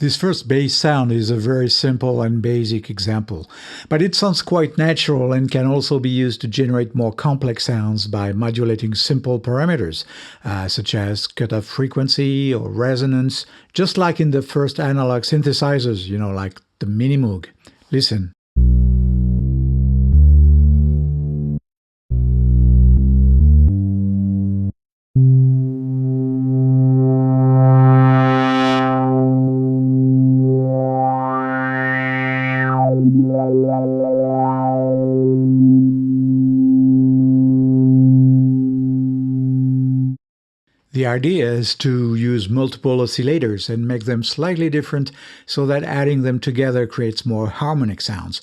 This first bass sound is a very simple and basic example, but it sounds quite natural and can also be used to generate more complex sounds by modulating simple parameters, such as cutoff frequency or resonance, just like in the first analog synthesizers, like the Minimoog. Listen. The idea is to use multiple oscillators and make them slightly different so that adding them together creates more harmonic sounds.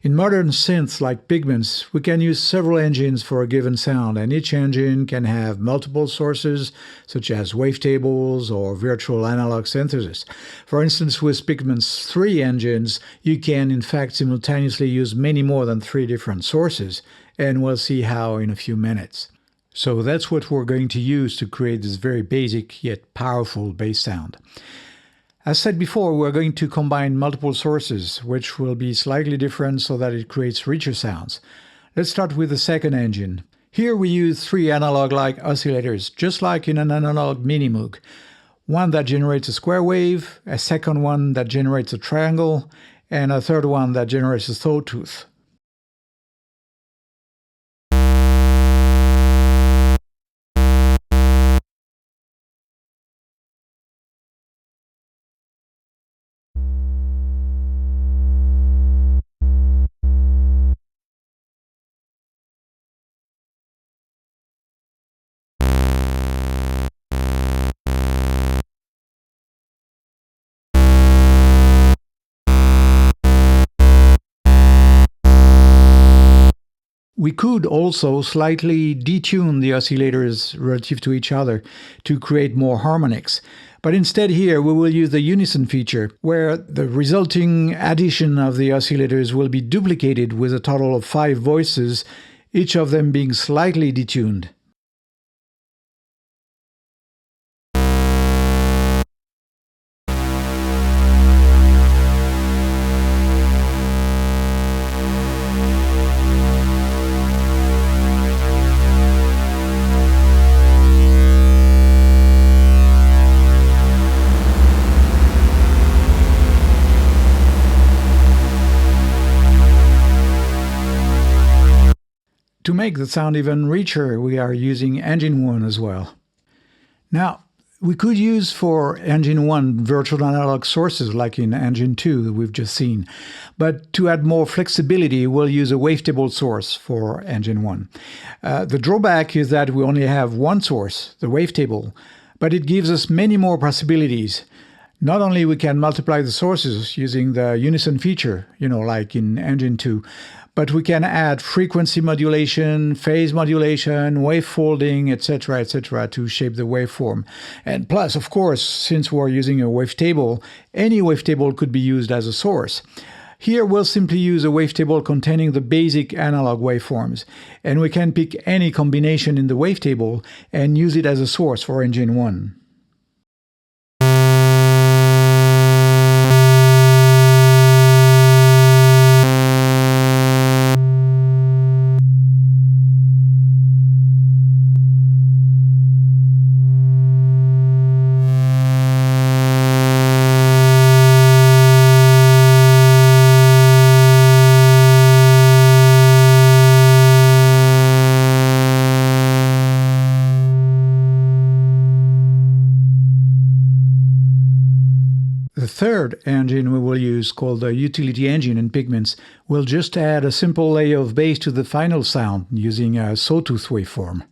In modern synths like Pigments, we can use several engines for a given sound, and each engine can have multiple sources, such as wavetables or virtual analog synthesis. For instance, with Pigments' 3 engines, you can in fact simultaneously use many more than 3 different sources, and we'll see how in a few minutes. So that's what we're going to use to create this very basic yet powerful bass sound. As said before, we're going to combine multiple sources, which will be slightly different so that it creates richer sounds. Let's start with the second engine. Here we use 3 analog-like oscillators, just like in an analog Minimoog. One that generates a square wave, a second one that generates a triangle, and a third one that generates a sawtooth. We could also slightly detune the oscillators relative to each other to create more harmonics. But instead here we will use the unison feature, where the resulting addition of the oscillators will be duplicated with a total of 5 voices, each of them being slightly detuned. To make the sound even richer, we are using Engine 1 as well. Now, we could use for Engine 1 virtual analog sources like in Engine 2 that we've just seen. But to add more flexibility, we'll use a wavetable source for Engine 1. The drawback is that we only have one source, the wavetable, but it gives us many more possibilities. Not only we can multiply the sources using the unison feature, like in Engine 2, but we can add frequency modulation, phase modulation, wave folding, etc., to shape the waveform. And plus, of course, since we're using a wavetable, any wavetable could be used as a source. Here we'll simply use a wavetable containing the basic analog waveforms, and we can pick any combination in the wavetable and use it as a source for Engine 1. The third engine we will use, called the utility engine in Pigments, will just add a simple layer of bass to the final sound using a sawtooth waveform.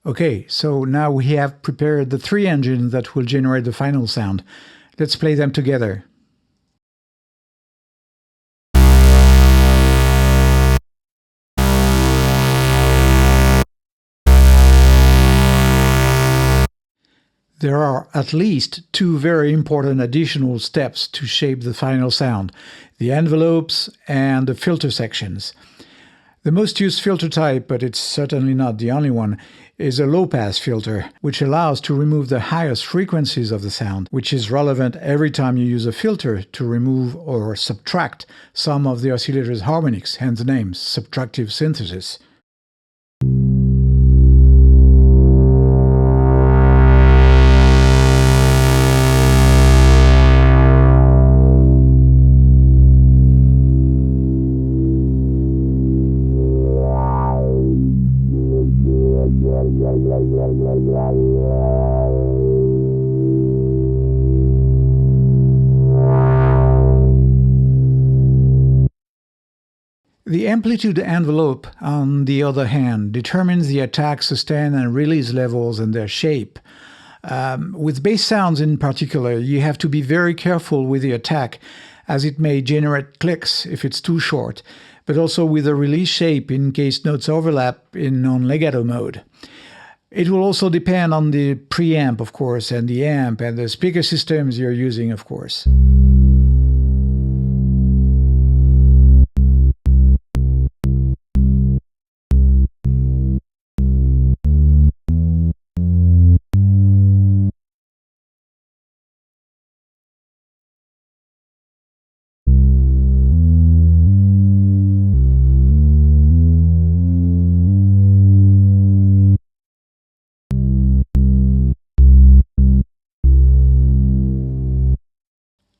Okay, so now we have prepared the 3 engines that will generate the final sound. Let's play them together. There are at least 2 very important additional steps to shape the final sound: the envelopes and the filter sections. The most used filter type, but it's certainly not the only one, is a low-pass filter, which allows to remove the highest frequencies of the sound, which is relevant every time you use a filter to remove or subtract some of the oscillator's harmonics, hence the name, subtractive synthesis. The amplitude envelope, on the other hand, determines the attack, sustain, and release levels and their shape. With bass sounds in particular, you have to be very careful with the attack, as it may generate clicks if it's too short, but also with the release shape in case notes overlap in non-legato mode. It will also depend on the preamp, of course, and the amp and the speaker systems you're using, of course.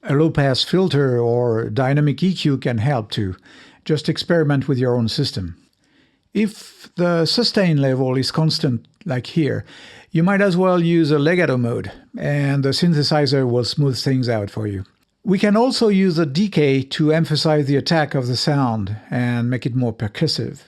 A low-pass filter or dynamic EQ can help too. Just experiment with your own system. If the sustain level is constant, like here, you might as well use a legato mode, and the synthesizer will smooth things out for you. We can also use a decay to emphasize the attack of the sound and make it more percussive.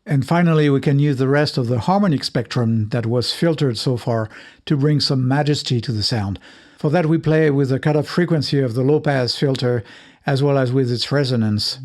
And finally, we can use the rest of the harmonic spectrum that was filtered so far to bring some majesty to the sound. For that, we play with the cutoff frequency of the low-pass filter as well as with its resonance.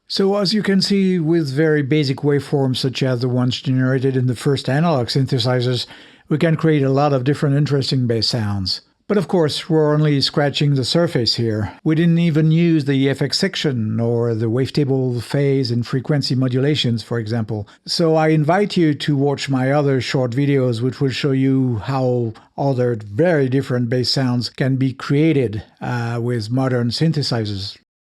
So as you can see, with very basic waveforms such as the ones generated in the first analog synthesizers, we can create a lot of different interesting bass sounds. But of course, we're only scratching the surface here. We didn't even use the effects section or the wavetable phase and frequency modulations, for example. So I invite you to watch my other short videos, which will show you how other very different bass sounds can be created with modern synthesizers.